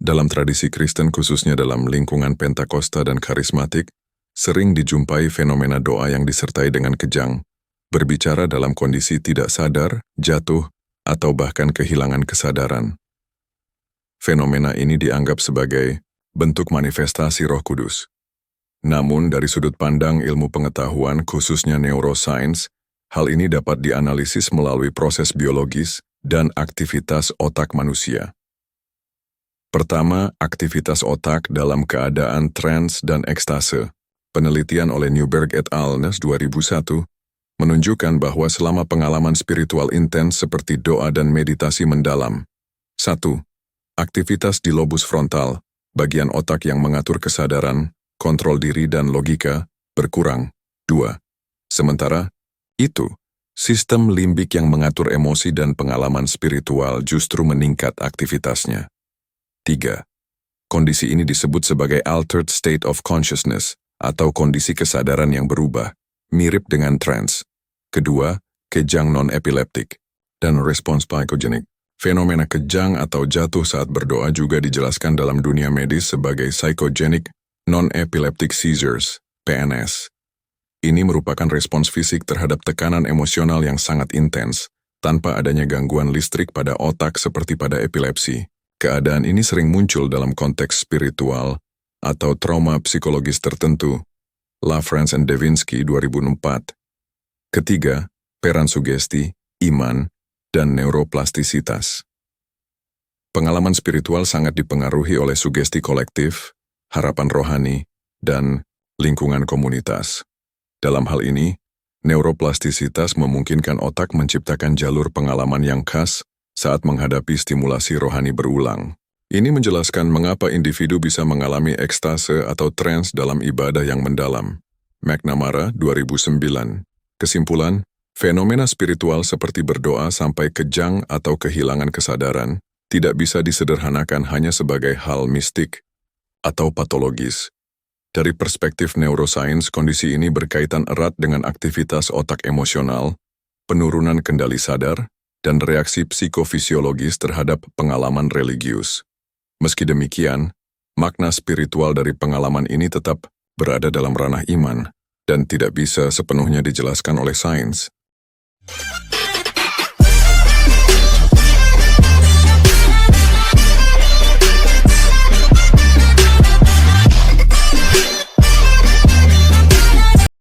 Dalam tradisi Kristen khususnya dalam lingkungan Pentakosta dan karismatik, sering dijumpai fenomena doa yang disertai dengan kejang, berbicara dalam kondisi tidak sadar, jatuh, atau bahkan kehilangan kesadaran. Fenomena ini dianggap sebagai bentuk manifestasi Roh Kudus. Namun dari sudut pandang ilmu pengetahuan khususnya neuroscience, hal ini dapat dianalisis melalui proses biologis dan aktivitas otak manusia. Pertama, aktivitas otak dalam keadaan trans dan ekstase. Penelitian oleh Newberg et al. 2001 menunjukkan bahwa selama pengalaman spiritual intens seperti doa dan meditasi mendalam. 1. Aktivitas di lobus frontal, bagian otak yang mengatur kesadaran, kontrol diri dan logika, berkurang. 2. Sementara itu, sistem limbik yang mengatur emosi dan pengalaman spiritual justru meningkat aktivitasnya. 3. Kondisi ini disebut sebagai altered state of consciousness atau kondisi kesadaran yang berubah, mirip dengan trance. Kedua, kejang non-epileptik dan respons psychogenic. Fenomena kejang atau jatuh saat berdoa juga dijelaskan dalam dunia medis sebagai psychogenic non-epileptic seizures, PNS. Ini merupakan respons fisik terhadap tekanan emosional yang sangat intens, tanpa adanya gangguan listrik pada otak seperti pada epilepsi. Keadaan ini sering muncul dalam konteks spiritual atau trauma psikologis tertentu. LaFrance and Devinsky 2004. Ketiga, peran sugesti, iman, dan neuroplastisitas. Pengalaman spiritual sangat dipengaruhi oleh sugesti kolektif, harapan rohani, dan lingkungan komunitas. Dalam hal ini, neuroplastisitas memungkinkan otak menciptakan jalur pengalaman yang khas saat menghadapi stimulasi rohani berulang. Ini menjelaskan mengapa individu bisa mengalami ekstase atau trance dalam ibadah yang mendalam. McNamara 2009. Kesimpulan, fenomena spiritual seperti berdoa sampai kejang atau kehilangan kesadaran tidak bisa disederhanakan hanya sebagai hal mistik atau patologis. Dari perspektif neuroscience, kondisi ini berkaitan erat dengan aktivitas otak emosional, penurunan kendali sadar, dan reaksi psikofisiologis terhadap pengalaman religius. Meski demikian, makna spiritual dari pengalaman ini tetap berada dalam ranah iman dan tidak bisa sepenuhnya dijelaskan oleh sains.